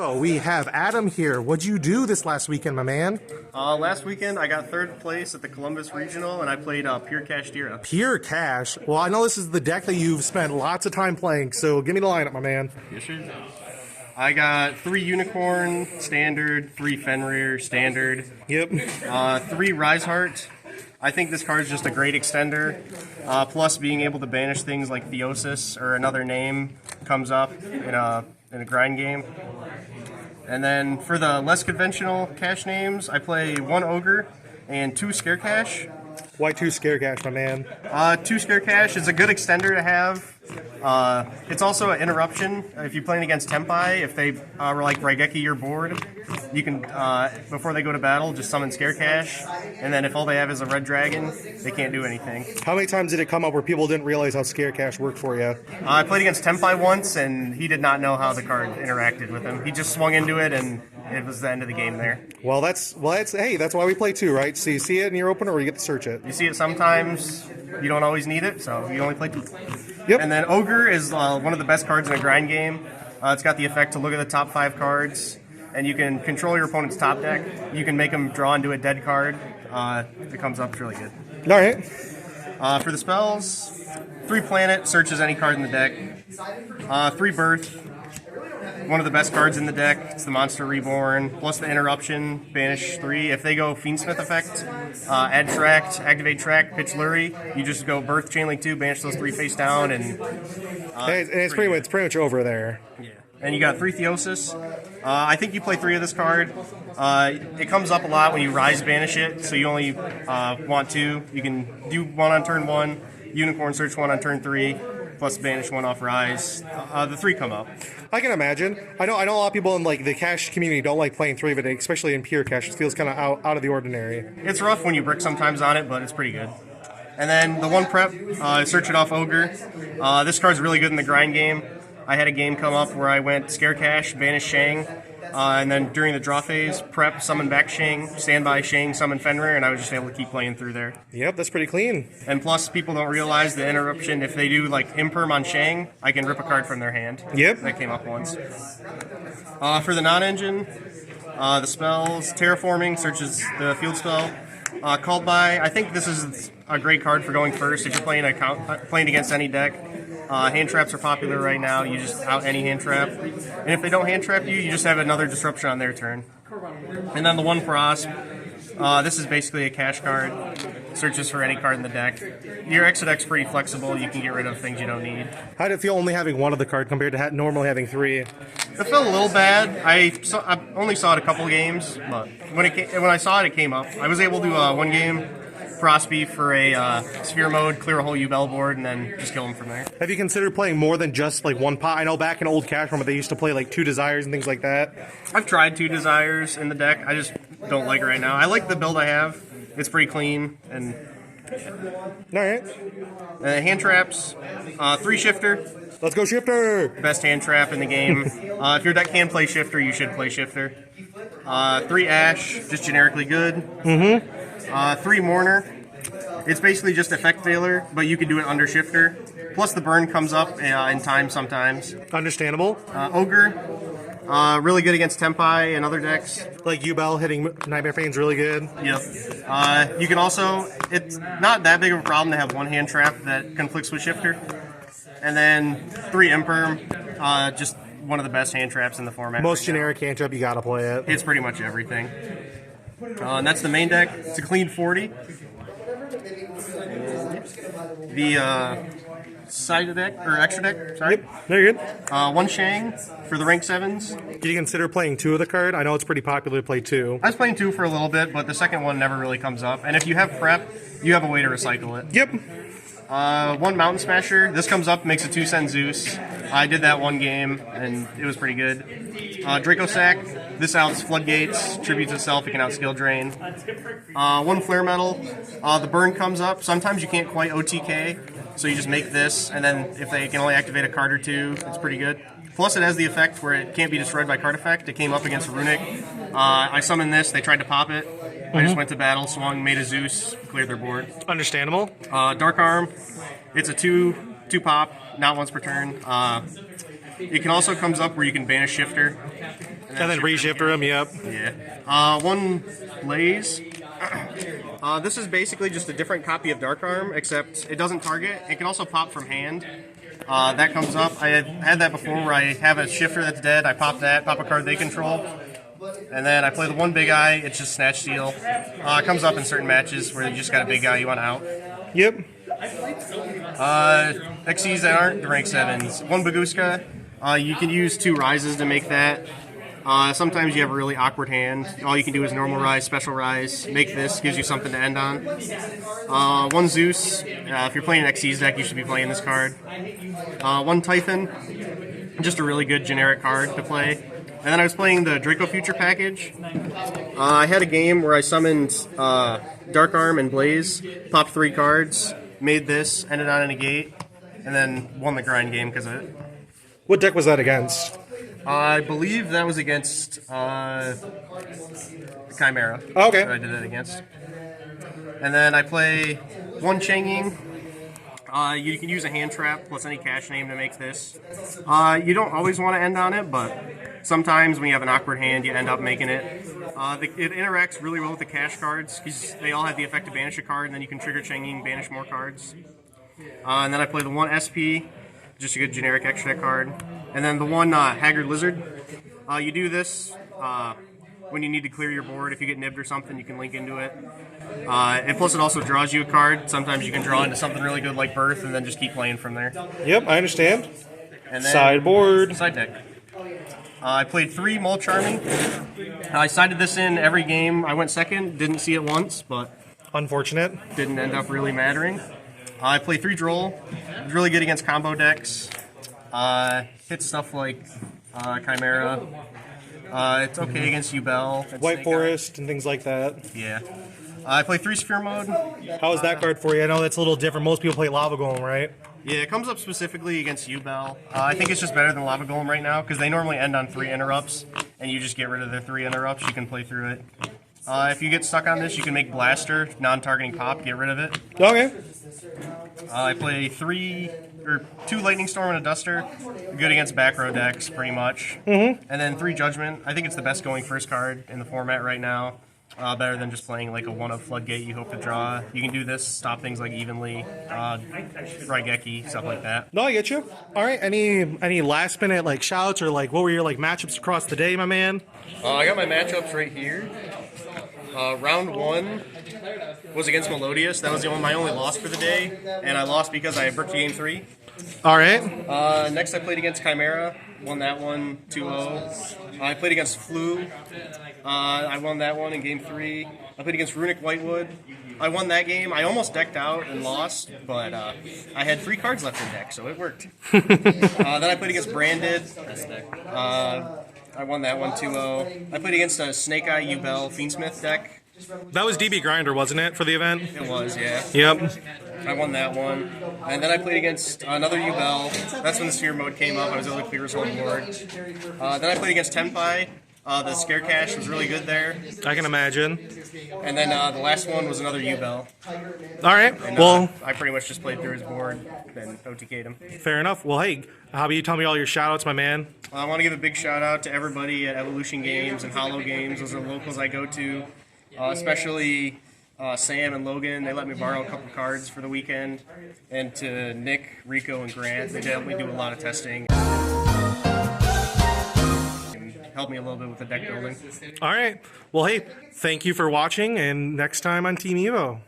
Oh, we have Adam here. What'd you do this last weekend, my man? Last weekend, I got third place at the Columbus Regional, and I played pure Kashtira. Pure Cash. Well, I know this is the deck that you've spent lots of time playing, so give me the lineup, my man. Yes, sir. I got 3 Unicorn, Standard, 3 Fenrir, Standard. Yep. 3 Rise Heart. I think this card is just a great extender. Plus, being able to banish things like Theosis or another name comes up in a grind game. And then for the less conventional cash names, I play 1 Ogre and 2 Scare Cash. Why 2 Scare Cash, my man? 2 Scare Cash is a good extender to have. It's also an interruption. If you're playing against Tempai, if they were like Raigeki your board, you can, before they go to battle, just summon Scare Cash. And then if all they have is a red dragon, they can't do anything. How many times did it come up where people didn't realize how Scare Cash worked for you? I played against Tempai once, and he did not know how the card interacted with him. He just swung into it, and it was the end of the game there. Well, that's why we play 2, right? So you see it in your opener, or you get to search it. You see it sometimes. You don't always need it, so you only play 2. Yep. And then Ogre is one of the best cards in a grind game. It's got the effect to look at the top 5 cards, and you can control your opponent's top deck. You can make them draw into a dead card. It comes up, it's really good. All right. For the spells, 3 Planet, searches any card in the deck. 3 Birth, one of the best cards in the deck. It's the Monster Reborn, plus the Interruption, banish 3. If they go Fiendsmith effect, add Tract, activate Tract, pitch Lurie, you just go Birth, Chainlink 2, banish those 3 face down, and it's pretty much over there. Yeah. And you got 3 Theosis. I think you play 3 of this card. It comes up a lot when you Rise banish it, so you only want 2. You can do 1 on turn 1, Unicorn search 1 on turn 3, plus banish 1 off Rise. The 3 come up. I can imagine. I know a lot of people in like the cash community don't like playing 3 of it, especially in pure cash. It feels kind of out of the ordinary. It's rough when you brick sometimes on it, but it's pretty good. And then the 1 prep, search it off Ogre. This card's really good in the grind game. I had a game come up where I went Scare Cash, banish Shang, and then during the draw phase, prep, summon back Shang, standby Shang, summon Fenrir, and I was just able to keep playing through there. Yep, that's pretty clean. And plus, people don't realize the interruption. If they do like Imperm on Shang, I can rip a card from their hand. Yep. That came up once. For the non-engine, the spells, Terraforming, searches the field spell. Called by, I think this is a great card for going first if you're playing against any deck. Hand traps are popular right now. You just out any hand trap. And if they don't hand trap you, you just have another disruption on their turn. And then the 1 Frosp. This is basically a cash card. Searches for any card in the deck. Your extra deck's pretty flexible. You can get rid of things you don't need. How did it feel only having 1 of the card compared to normally having 3? It felt a little bad. I only saw it a couple games, but when I saw it, it came up. I was able to 1 game Frostby for a sphere mode, clear a whole U-Bell board, and then just kill him from there. Have you considered playing more than just like 1 pot? I know back in old cash room they used to play like 2 Desires and things like that. I've tried 2 Desires in the deck. I just don't like it right now. I like the build I have. It's pretty clean and. All right. Hand traps, 3 Shifter. Let's go Shifter! Best hand trap in the game. If your deck can play Shifter, you should play Shifter. 3 Ash, just generically good. Mm-hmm. 3 Mourner. It's basically just effect failure, but you can do it under Shifter. Plus the burn comes up in time sometimes. Understandable. Ogre. Really good against Tempai and other decks. Like U-Bell hitting Nightmare Fane's really good. Yep. You can also, it's not that big of a problem to have 1 hand trap that conflicts with Shifter. And then 3 Imperm, just one of the best hand traps in the format. Most generic hand trap, you gotta play it. It's pretty much everything. And that's the main deck. It's a clean 40. The side deck, or extra deck, sorry. Yep, very good. 1 Shang for the rank 7s. Did you consider playing 2 of the card? I know it's pretty popular to play 2. I was playing 2 for a little bit, but the second one never really comes up. And if you have prep, you have a way to recycle it. Yep. 1 Mountain Smasher. This comes up, makes a 2-cent Zeus. I did that 1 game, and it was pretty good. Draco Sack. This outs Floodgates, tributes itself, it can out Skill Drain. 1 Flare Metal. The burn comes up. Sometimes you can't quite OTK, so you just make this, and then if they can only activate a card or 2, it's pretty good. Plus it has the effect where it can't be destroyed by card effect. It came up against Runic. I summoned this, they tried to pop it. I just went to battle, swung, made a Zeus, cleared their board. Understandable. Dark Arm. It's a 2 pop, not once per turn. It can also comes up where you can banish Shifter. And And then reshifter them, yep. Yeah. One Blaze. This is basically just a different copy of Dark Arm, except it doesn't target. It can also pop from hand. That comes up. I had that before where I have a shifter that's dead. I pop that, pop a card they control. And then I play the one big eye. It's just Snatch Steal. It comes up in certain matches where you just got a big guy you want out. Yep. XCs that aren't the rank 7s. One Baguska. You can use 2 rises to make that. Sometimes you have a really awkward hand. All you can do is normal rise, special rise. Make this, gives you something to end on. One Zeus. If you're playing an XC's deck, you should be playing this card. One Typhon. Just a really good generic card to play. And then I was playing the Draco Future package. I had a game where I summoned Dark Arm and Blaze, popped 3 cards, made this, ended on a negate, and then won the grind game because of it. What deck was that against? I believe that was against Chimera. Okay. That I did that against. And then I play one Changing. You can use a hand trap plus any cash name to make this. You don't always want to end on it, but sometimes when you have an awkward hand, you end up making it. It interacts really well with the cash cards because they all have the effect to banish a card, and then you can trigger Changing, banish more cards. And then I play the one SP, just a good generic extra card. And then the one Haggard Lizard. You do this when you need to clear your board. If you get nibbed or something, you can link into it. And plus it also draws you a card. Sometimes you can draw into something really good like Birth and then just keep playing from there. Yep, I understand. And then Sideboard. Side deck. I played 3 Mole Charming. I sided this in every game. I went second, didn't see it once, but Unfortunate. didn't end up really mattering. I played 3 Droll. It's really good against combo decks. Hits stuff like Chimera. It's okay against Ubel. White Forest and things like that. Yeah. I play 3 Sphere Mode. How is that card for you? I know that's a little different. Most people play Lava Golem, right? Yeah, it comes up specifically against Ubel. I think it's just better than Lava Golem right now because they normally end on 3 interrupts, and you just get rid of their 3 interrupts. You can play through it. If you get stuck on this, you can make Blaster, non-targeting pop, get rid of it. Okay. I play 2 Lightning Storm and a Duster. Good against back row decks, pretty much. And then 3 Judgment. I think it's the best going first card in the format right now. Better than just playing like a 1-of Floodgate you hope to draw. You can do this, stop things like Evenly, Raigeki, stuff like that. No, I get you. All right. Any last minute like shouts or like what were your like matchups across the day, my man? I got my matchups right here. Round 1 was against Melodious. That was my only loss for the day, and I lost because I bricked game 3. All right. Next, I played against Chimera. Won that one 2-0. I played against Flu. I won that one in game 3. I played against Runic Whitewood. I won that game. I almost decked out and lost, but I had 3 cards left in deck, so it worked. Then I played against Branded. I won that one 2-0. I played against a Snake Eye Ubel Fiendsmith deck. That was DB Grinder, wasn't it, for the event? It was, yeah. Yep. I won that one. And then I played against another Ubel. That's when the Sphere Mode came up. I was able to clear his whole board. Then I played against Tenpai. The Scare Cache was really good there. I can imagine. And then the last one was another Ubel. All right. And, Well, I pretty much just played through his board and OTK'd him. fair enough. Well, hey, how about you tell me all your shout-outs, my man? I want to give a big shout out to everybody at Evolution Games and Hollow Games. Those are the locals I go to, especially Sam and Logan. They let me borrow a couple cards for the weekend. And to Nick, Rico, and Grant. They helped me do a lot of testing. And helped me a little bit with the deck building. All right. Well, hey, thank you for watching, and next time on Team Evo.